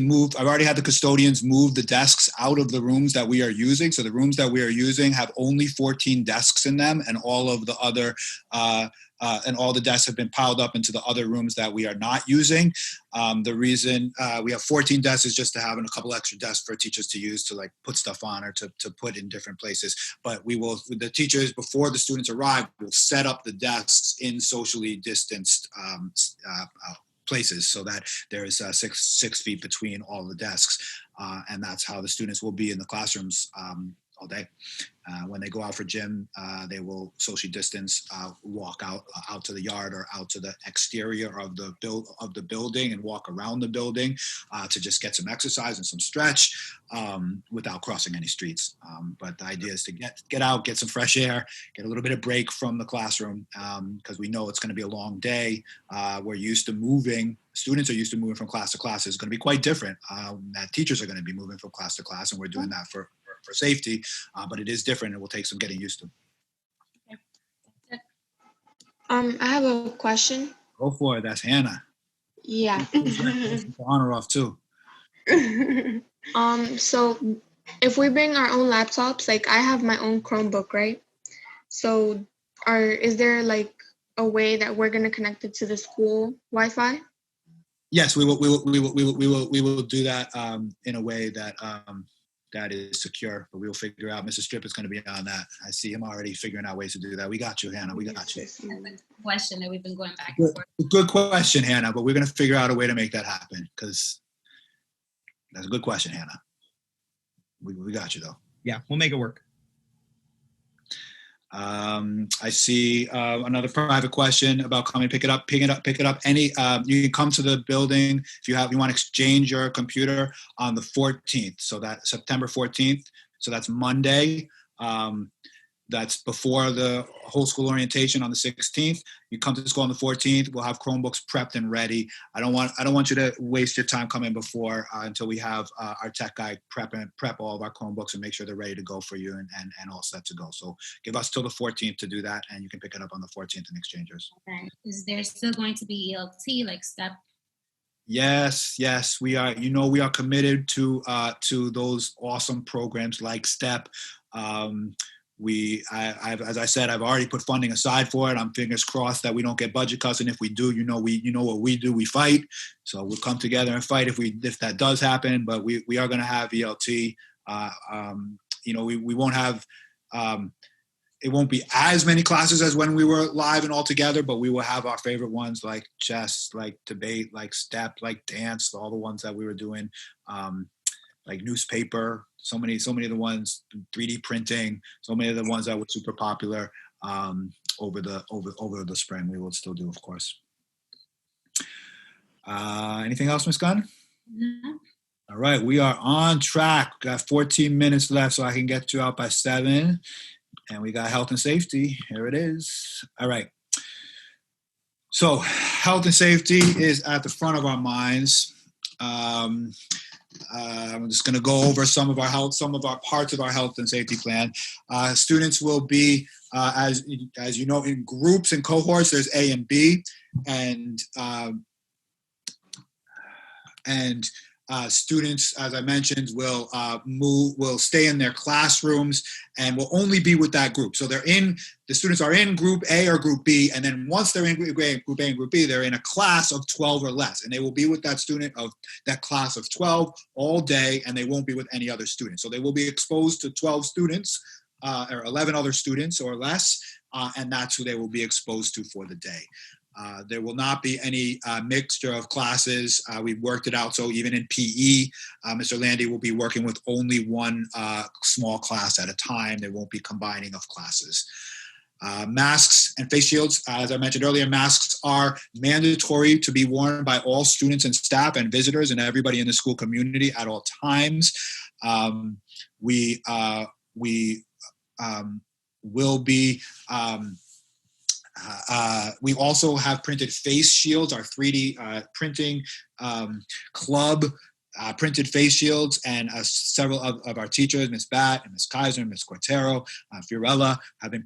[SPEAKER 1] had the custodians move the desks out of the rooms that we are using. So the rooms that we are using have only 14 desks in them, and all of the other and all the desks have been piled up into the other rooms that we are not using. The reason we have 14 desks is just to have a couple extra desks for teachers to use to put stuff on or to put in different places. But the teachers, before the students arrive, will set up the desks in socially distanced places so that there is 6 feet between all the desks. And that's how the students will be in the classrooms all day. When they go out for gym, they will socially distance, walk out to the yard or out to the exterior of the building and walk around the building to just get some exercise and some stretch without crossing any streets. But the idea is to get out, get some fresh air, get a little bit of break from the classroom because we know it's going to be a long day. We're used to moving. Students are used to moving from class to class. It's going to be quite different. That teachers are going to be moving from class to class, and we're doing that for safety, but it is different and will take some getting used to.
[SPEAKER 6] I have a question.
[SPEAKER 1] Go for it. That's Hannah.
[SPEAKER 6] Yeah.
[SPEAKER 1] Honor off too.
[SPEAKER 6] So if we bring our own laptops, like I have my own Chromebook, right? So is there like a way that we're going to connect it to the school Wi-Fi?
[SPEAKER 1] Yes, we will do that in a way that that is secure, but we will figure out. Mr. Strip is going to be on that. I see him already figuring out ways to do that. We got you, Hannah. We got you.
[SPEAKER 2] That's a question that we've been going back and forth.
[SPEAKER 1] Good question, Hannah, but we're going to figure out a way to make that happen because that's a good question, Hannah. We got you, though.
[SPEAKER 7] Yeah, we'll make it work.
[SPEAKER 1] I see another private question about coming pick it up. Any you can come to the building if you want to exchange your computer on the 14th. So that September 14th. So that's Monday. That's before the whole school orientation on the 16th. You come to school on the 14th. We'll have Chromebooks prepped and ready. I don't want you to waste your time coming before until we have our tech guy prep all of our Chromebooks and make sure they're ready to go for you and all set to go. So give us till the 14th to do that, and you can pick it up on the 14th in exchangers.
[SPEAKER 2] Okay. Is there still going to be ELT like STEP?
[SPEAKER 1] Yes, we are. We are committed to those awesome programs like STEP. As I said, I've already put funding aside for it. I'm fingers crossed that we don't get budget cuts, and if we do, what we do, we fight. So we'll come together and fight if that does happen. But we are going to have ELT. We won't have. It won't be as many classes as when we were live and all together, but we will have our favorite ones like chess, like debate, like STEP, like dance, all the ones that we were doing. Like newspaper, so many of the ones, 3D printing, so many of the ones that were super popular over the spring. We will still do, of course. Anything else, Ms. Gunn?
[SPEAKER 2] No.
[SPEAKER 1] All right, we are on track. Got 14 minutes left, so I can get you out by 7. And we got health and safety. Here it is. All right. So health and safety is at the front of our minds. I'm just going to go over some of our parts of our health and safety plan. Students will be, as you know, in groups and cohorts. There's A and B, and students, as I mentioned, will stay in their classrooms and will only be with that group. So the students are in group A or group B, and then once they're in group A and group B, they're in a class of 12 or less, and they will be with that student of that class of 12 all day, and they won't be with any other students. So they will be exposed to 12 students or 11 other students or less, and that's who they will be exposed to for the day. There will not be any mixture of classes. We've worked it out. So even in PE, Mr. Landy will be working with only one small class at a time. There won't be combining of classes. Masks and face shields, as I mentioned earlier, masks are mandatory to be worn by all students and staff and visitors and everybody in the school community at all times. We will be we also have printed face shields, our 3D printing club printed face shields, and several of our teachers, Ms. Batt and Ms. Kaiser and Ms. Cortero, Fiorella, have been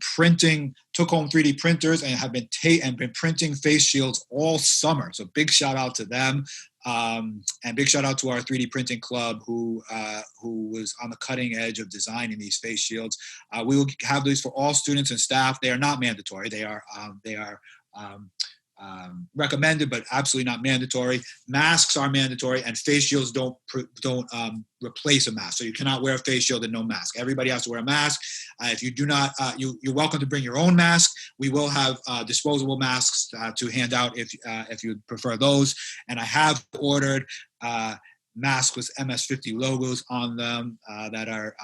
[SPEAKER 1] took home 3D printers and have been printing face shields all summer. So big shout out to them. And big shout out to our 3D printing club who was on the cutting edge of designing these face shields. We will have these for all students and staff. They are not mandatory. They are recommended, but absolutely not mandatory. Masks are mandatory, and face shields don't replace a mask. So you cannot wear a face shield and no mask. Everybody has to wear a mask. If you do not, you're welcome to bring your own mask. We will have disposable masks to hand out if you prefer those. And I have ordered masks with MS-50 logos on them that are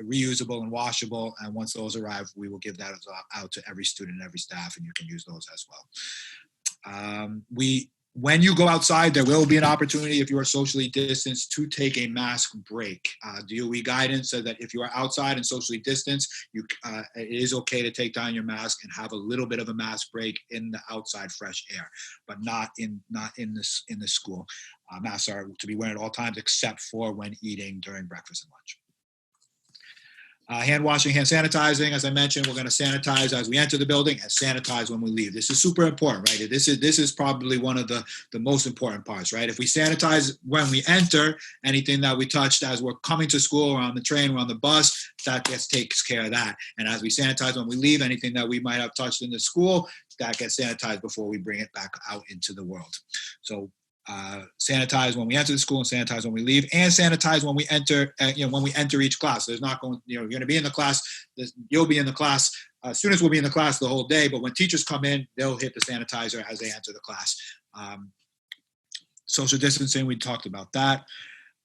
[SPEAKER 1] reusable and washable. And once those arrive, we will give that out to every student and every staff, and you can use those as well. When you go outside, there will be an opportunity, if you are socially distanced, to take a mask break. DOE guidance says that if you are outside and socially distanced, it is okay to take down your mask and have a little bit of a mask break in the outside fresh air, but not in the school. Masks are to be worn at all times except for when eating during breakfast and lunch. Hand washing, hand sanitizing. As I mentioned, we're going to sanitize as we enter the building and sanitize when we leave. This is super important, right? This is probably one of the most important parts, right? If we sanitize when we enter, anything that we touched as we're coming to school or on the train or on the bus, that takes care of that. And as we sanitize when we leave, anything that we might have touched in the school, that gets sanitized before we bring it back out into the world. So sanitize when we enter the school and sanitize when we leave, and sanitize when we enter, when we enter each class. There's not going, you're going to be in the class, you'll be in the class, students will be in the class the whole day, but when teachers come in, they'll hit the sanitizer as they enter the class. Social distancing, we talked about that.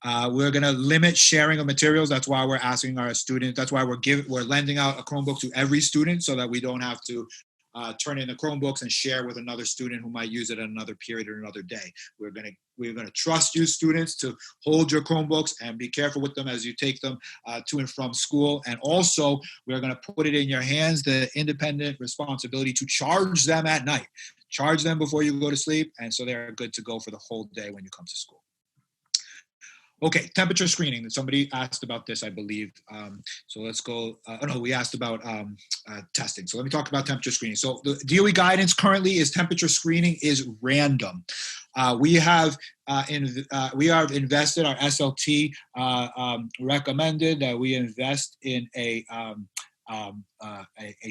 [SPEAKER 1] We're going to limit sharing of materials. That's why we're asking our students, that's why we're lending out a Chromebook to every student so that we don't have to turn in the Chromebooks and share with another student who might use it at another period or another day. We're going to trust you students to hold your Chromebooks and be careful with them as you take them to and from school. And also, we're going to put it in your hands, the independent responsibility to charge them at night. Charge them before you go to sleep, and so they're good to go for the whole day when you come to school. Okay, temperature screening. Somebody asked about this, I believe. So let's go. We asked about testing. So let me talk about temperature screening. So the DOE guidance currently is temperature screening is random. We have invested, our SLT recommended that we invest in a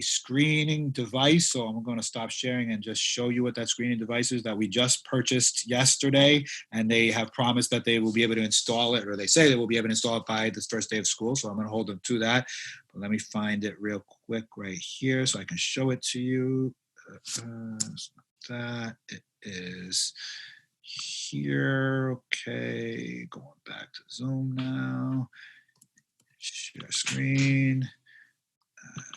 [SPEAKER 1] screening device. So I'm going to stop sharing and just show you what that screening device is that we just purchased yesterday, and they have promised that they will be able to install it, or they say they will be able to install it by the first day of school. So I'm going to hold them to that. But let me find it real quick right here so I can show it to you. That it is here. Okay, going back to Zoom now. Share screen.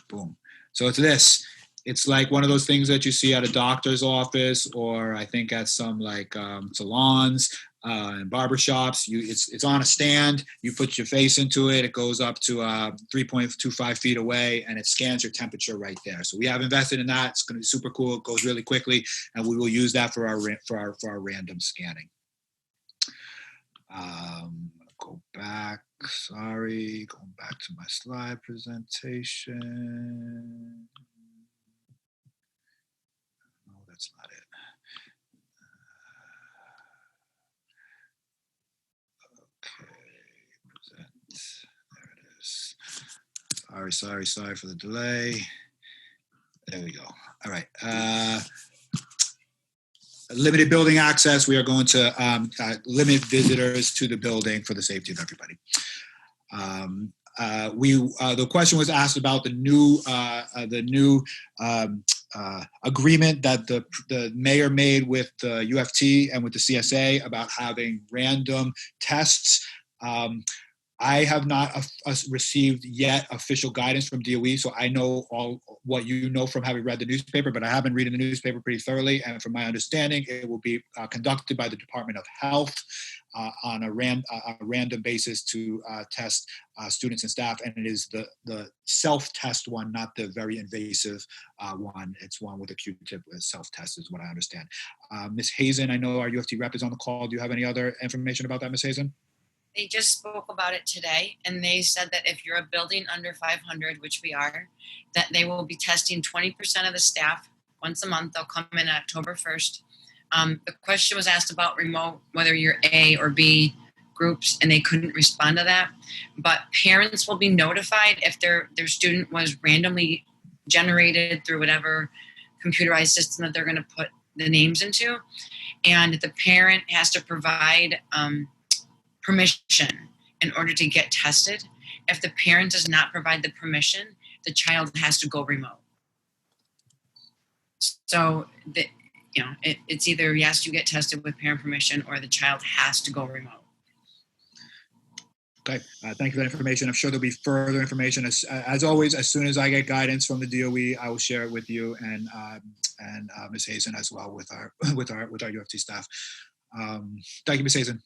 [SPEAKER 1] Boom. So it's this. It's like one of those things that you see at a doctor's office, or I think at some like salons and barbershops. It's on a stand. You put your face into it. It goes up to 3.25 feet away, and it scans your temperature right there. So we have invested in that. It's going to be super cool. It goes really quickly, and we will use that for our random scanning. Go back. Sorry, going back to my slide presentation. No, that's not it. Okay, present. There it is. Sorry for the delay. There we go. All right. Limited building access. We are going to limit visitors to the building for the safety of everybody. The question was asked about the new agreement that the mayor made with the UFT and with the CSA about having random tests. I have not received yet official guidance from DOE, so I know all what you know from having read the newspaper, but I have been reading the newspaper pretty thoroughly, and from my understanding, it will be conducted by the Department of Health on a random basis to test students and staff, and it is the self-test one, not the very invasive one. It's one with a Q-tip self-test is what I understand. Ms. Hazen, I know our UFT rep is on the call. Do you have any other information about that, Ms. Hazen?
[SPEAKER 7] They just spoke about it today, and they said that if you're a building under 500, which we are, that they will be testing 20% of the staff once a month. They'll come in October 1st. The question was asked about remote, whether you're A or B groups, and they couldn't respond to that. But parents will be notified if their student was randomly generated through whatever computerized system that they're going to put the names into. And the parent has to provide permission in order to get tested. If the parent does not provide the permission, the child has to go remote. So it's either yes, you get tested with parent permission, or the child has to go remote.
[SPEAKER 1] Okay, thank you for that information. I'm sure there'll be further information. As always, as soon as I get guidance from the DOE, I will share it with you and Ms. Hazen as well with our UFT staff. Thank you, Ms. Hazen.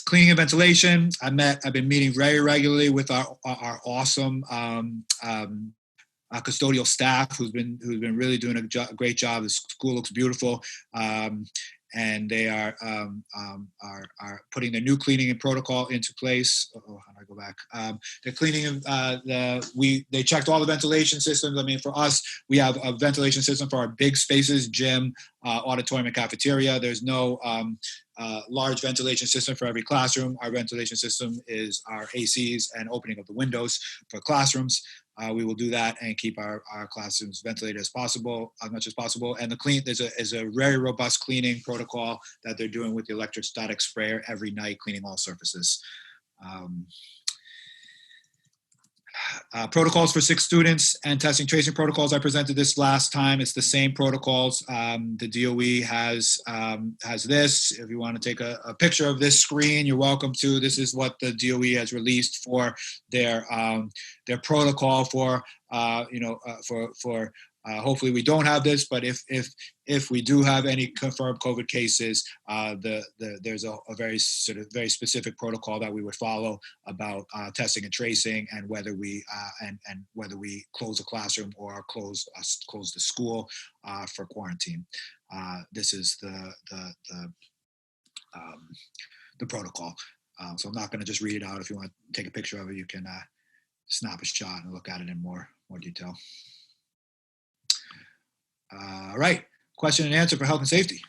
[SPEAKER 1] Cleaning and ventilation. I've been meeting very regularly with our awesome custodial staff who's been really doing a great job. The school looks beautiful. And they are putting the new cleaning and protocol into place. How do I go back? They're cleaning. They checked all the ventilation systems. I mean, for us, we have a ventilation system for our big spaces, gym, auditorium, and cafeteria. There's no large ventilation system for every classroom. Our ventilation system is our ACs and opening of the windows for classrooms. We will do that and keep our classrooms ventilated as much as possible. And there's a very robust cleaning protocol that they're doing with the electrostatic sprayer every night, cleaning all surfaces. Protocols for 6 students and testing tracing protocols. I presented this last time. It's the same protocols. The DOE has this. If you want to take a picture of this screen, you're welcome to. This is what the DOE has released for their protocol for hopefully we don't have this, but if we do have any confirmed COVID cases, there's a very specific protocol that we would follow about testing and tracing, and whether we whether we close a classroom or close the school for quarantine. This is the protocol. So I'm not going to just read it out. If you want to take a picture of it, you can snap a shot and look at it in more detail. All right, question and answer for health and safety.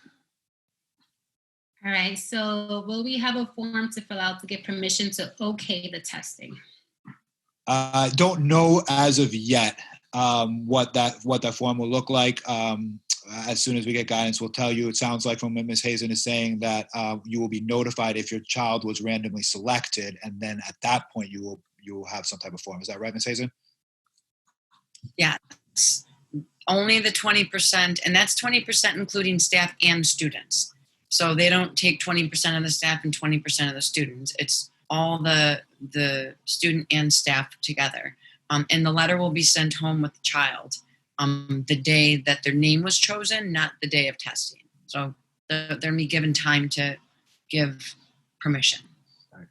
[SPEAKER 2] All right, so will we have a form to fill out to get permission to okay the testing?
[SPEAKER 1] Don't know as of yet what that form will look like. As soon as we get guidance, we'll tell you. It sounds like from what Ms. Hazen is saying that you will be notified if your child was randomly selected, and then at that point you will have some type of form. Is that right, Ms. Hazen?
[SPEAKER 7] Yeah. Only the 20%, and that's 20% including staff and students. So they don't take 20% of the staff and 20% of the students. It's all the student and staff together. And the letter will be sent home with the child the day that their name was chosen, not the day of testing. So they'll be given time to give permission.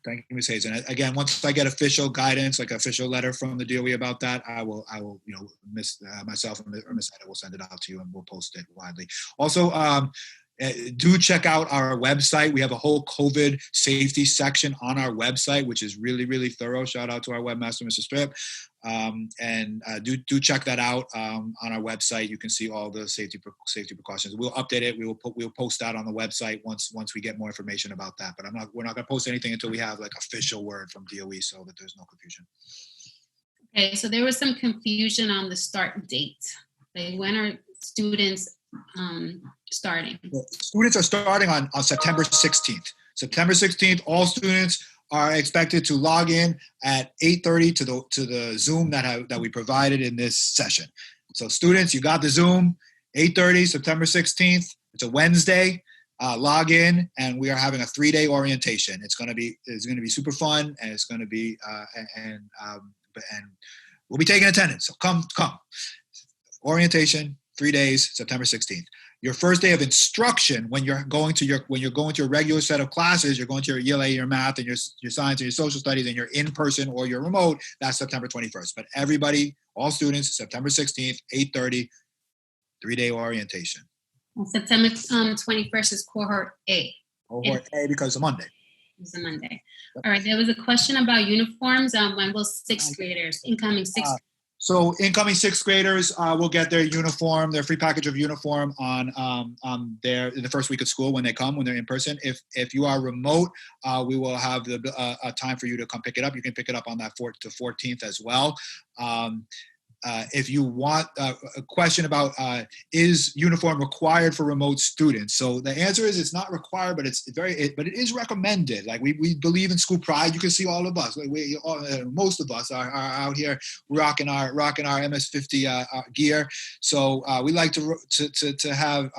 [SPEAKER 1] Thank you, Ms. Hazen. Again, once I get official guidance, like official letter from the DOE about that, I will, myself or Ms. Ida will send it out to you, and we'll post it widely. Also, do check out our website. We have a whole COVID safety section on our website, which is really, really thorough. Shout out to our webmaster, Mr. Strip. And do check that out on our website. You can see all the safety precautions. We'll update it. We'll post that on the website once we get more information about that. But we're not going to post anything until we have like official word from DOE, so that there's no confusion.
[SPEAKER 2] Okay, so there was some confusion on the start date. Like, when are students starting?
[SPEAKER 1] Students are starting on September 16th. September 16th, all students are expected to log in at 8:30 to the Zoom that we provided in this session. So students, you got the Zoom, 8:30, September 16th. It's a Wednesday. Log in, and we are having a 3-day orientation. It's going to be super fun, and it's going to be and we'll be taking attendance. So come. Orientation, 3 days, September 16th. Your first day of instruction, when you're going to your regular set of classes, you're going to your ELA, your math, and your science, and your social studies, and you're in person or you're remote, that's September 21st. But everybody, all students, September 16th, 8:30, 3-day orientation.
[SPEAKER 2] September 21st is cohort A.
[SPEAKER 1] Cohort A, because it's a Monday.
[SPEAKER 2] It's a Monday. All right, there was a question about uniforms. When will incoming sixth graders?
[SPEAKER 1] So incoming 6th graders will get their uniform, their free package of uniform in the first week of school when they're in person. If you are remote, we will have a time for you to come pick it up. You can pick it up on that 14th as well. If you want a question about is uniform required for remote students? So the answer is it's not required, but it is recommended. Like we believe in school pride. You can see all of us. Most of us are out here rocking our MS-50 gear. So we like to have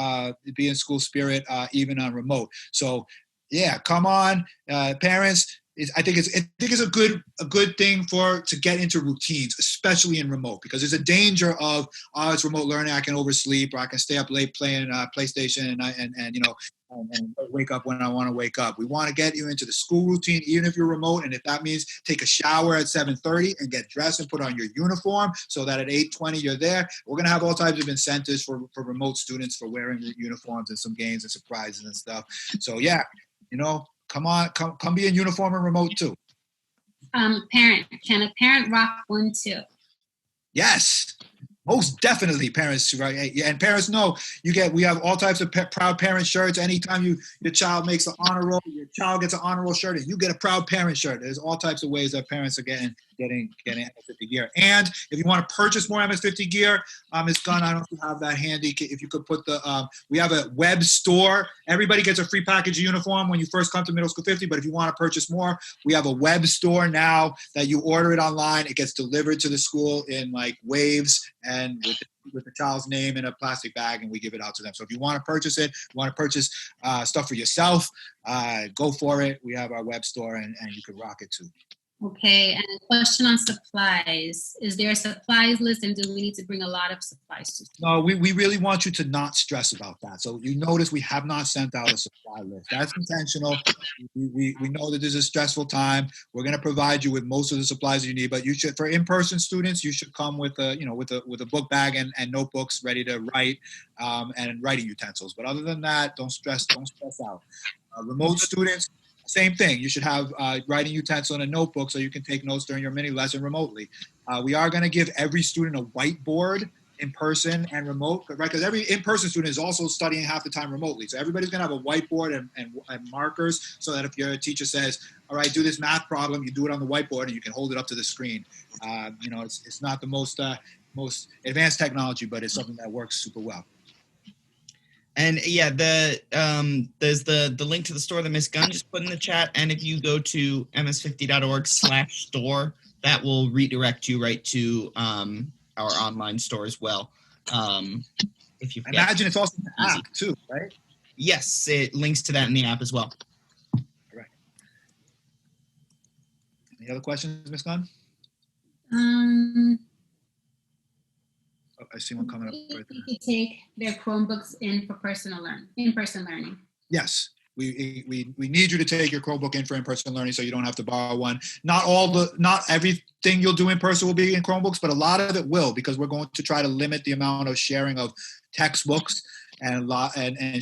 [SPEAKER 1] be in school spirit even on remote. So Yeah, come on, parents. I think it's a good thing to get into routines, especially in remote, because there's a danger of it's remote learning. I can oversleep, or I can stay up late playing PlayStation, and you know, and wake up when I want to wake up. We want to get you into the school routine, even if you're remote, and if that means take a shower at 7:30 and get dressed and put on your uniform, so that at 8:20 you're there. We're gonna have all types of incentives for remote students for wearing uniforms and some games and surprises and stuff. So yeah, you know. Come on, come be in uniform and remote too.
[SPEAKER 2] Parent, can a parent rock one too?
[SPEAKER 1] Yes, most definitely, parents. Right, yeah, and parents know we have all types of proud parent shirts. Anytime your child makes an honor roll, your child gets an honor roll shirt, and you get a proud parent shirt. There's all types of ways that parents are getting MS50 gear. And if you want to purchase more MS50 gear, Ms. Gunn, I don't know if you have that handy. If you could put we have a web store. Everybody gets a free package of uniform when you first come to Middle School 50. But if you want to purchase more, we have a web store now that you order it online. It gets delivered to the school in like waves and with the child's name in a plastic bag, and we give it out to them. So if you want to purchase it, you want to purchase stuff for yourself, go for it. We have our web store, and you can rock it too.
[SPEAKER 2] Okay, and a question on supplies. Is there a supplies list, and do we need to bring a lot of supplies to school?
[SPEAKER 1] No, we really want you to not stress about that. So you notice we have not sent out a supply list. That's intentional. We know that this is a stressful time. We're going to provide you with most of the supplies you need, but you should, for in-person students, you should come with a book bag and notebooks ready to write and writing utensils. But other than that, don't stress out. Remote students, same thing. You should have writing utensil and a notebook so you can take notes during your mini lesson remotely. We are going to give every student a whiteboard in person and remote, right? Because every in-person student is also studying half the time remotely. So everybody's going to have a whiteboard and markers so that if your teacher says, all right, do this math problem, you do it on the whiteboard and you can hold it up to the screen. It's not the most advanced technology, but it's something that works super well.
[SPEAKER 8] And yeah, there's the link to the store that Ms. Gunn just put in the chat. And if you go to ms50.org/store, that will redirect you right to our online store as well. If you
[SPEAKER 1] imagine it's also an app too, right?
[SPEAKER 8] Yes, it links to that in the app as well.
[SPEAKER 1] All right. Any other questions, Ms. Gunn? I see one coming up right there.
[SPEAKER 2] To take their Chromebooks in-person learning.
[SPEAKER 1] Yes, we need you to take your Chromebook in for in-person learning, so you don't have to borrow one. Not everything you'll do in person will be in Chromebooks, but a lot of it will, because we're going to try to limit the amount of sharing of textbooks and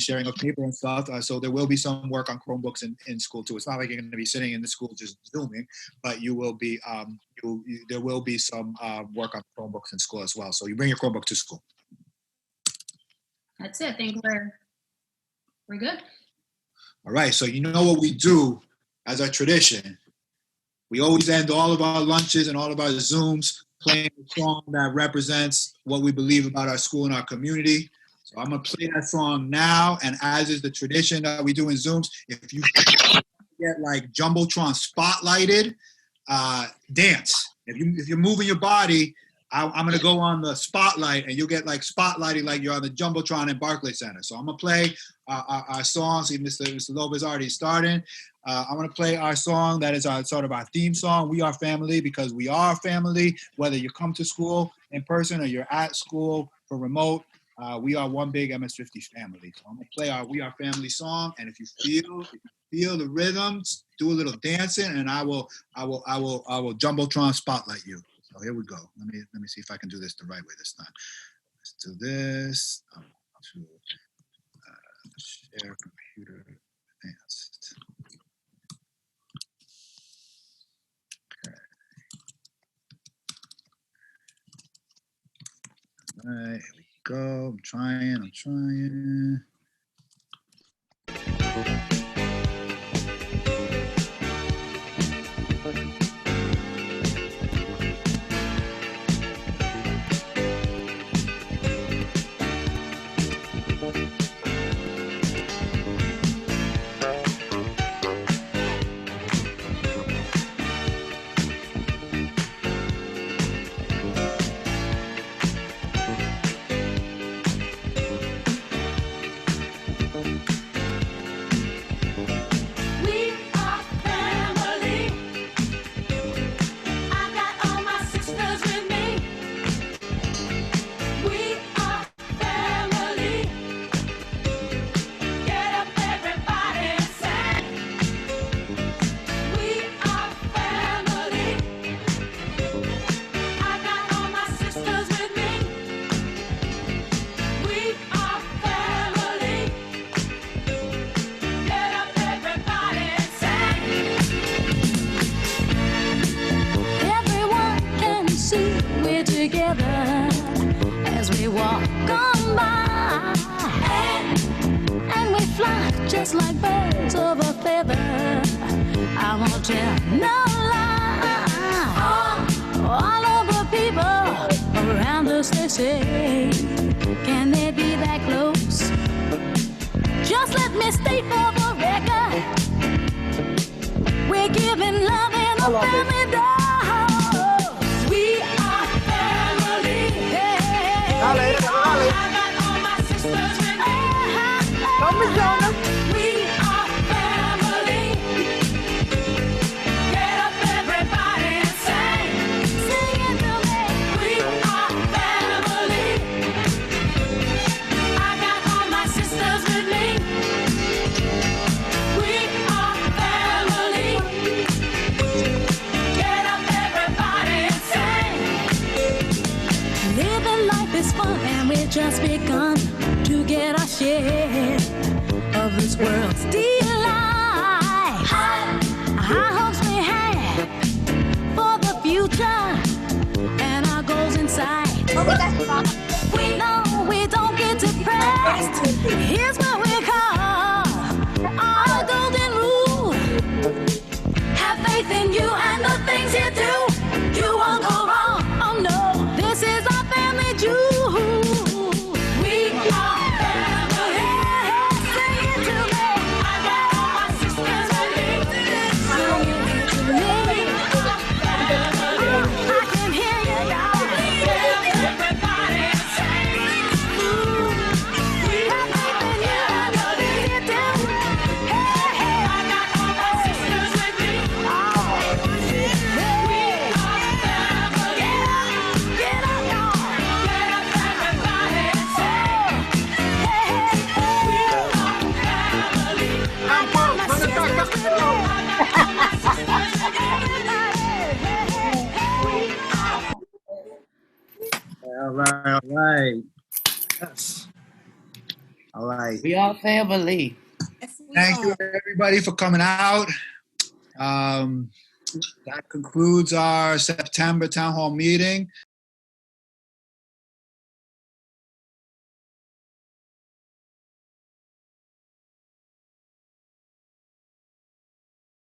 [SPEAKER 1] sharing of paper and stuff. So there will be some work on Chromebooks in school too. It's not like you're going to be sitting in the school just Zooming, but you will be. There will be some work on Chromebooks in school as well. So you bring your Chromebook to school.
[SPEAKER 2] That's it. I think we're good.
[SPEAKER 1] All right. So you know what we do as our tradition. We always end all of our lunches and all of our Zooms playing a song that represents what we believe about our school and our community. So I'm going to play that song now, and as is the tradition that we do in Zooms, if you get like Jumbotron spotlighted, dance. If you're moving your body, I'm going to go on the spotlight, and you'll get like spotlighted like you're on the Jumbotron in Barclays Center. So I'm going to play our song. See, Mr. Lopez already starting. I'm going to play our song that is sort of our theme song, We Are Family, because we are family, whether you come to school in person or you're at school for remote. We are one big MS50 family. So I'm gonna play our We Are Family song, and if you feel the rhythms, do a little dancing, and I will Jumbotron spotlight you. So here we go. Let me see if I can do this the right way this time. Let's do this. I'm going to share computer advanced. Okay. All right. Here we go. I'm trying.
[SPEAKER 9] we're together as we walk on by. And we fly just like birds of a feather. I won't tell no lie. All over people around us, they say, can they be that close? Just let me state for the record, we're giving love in a family dose. We are family. Hey. I got all my sisters with me. We are family. Get up, everybody, and sing. Sing it to me. We are family. I got all my sisters with me. We are family. Get up, everybody, and sing. Living life is fun, and we've just begun to get our share of this world's delight. High hopes we have for the future and our goals in sight. We know we don't get depressed. Here's what we call our golden rule. Have faith in you and the things you do. You won't go wrong. Oh no, this is our family jewel. We are family. Sing it to me. I got all my sisters with me. Sing it to me. I can hear you, y'all. Everybody sing. We have faith in you and the things you do. Hey, hey. I got all my sisters with me. We are family. Get up, y'all. Get up, everybody, and sing. Hey, hey, hey. We are family. I got my sisters with me. I got all my sisters with me.
[SPEAKER 1] All right. Yes. All right.
[SPEAKER 3] We are family.
[SPEAKER 1] Thank you, everybody, for coming out. That concludes our September town hall meeting.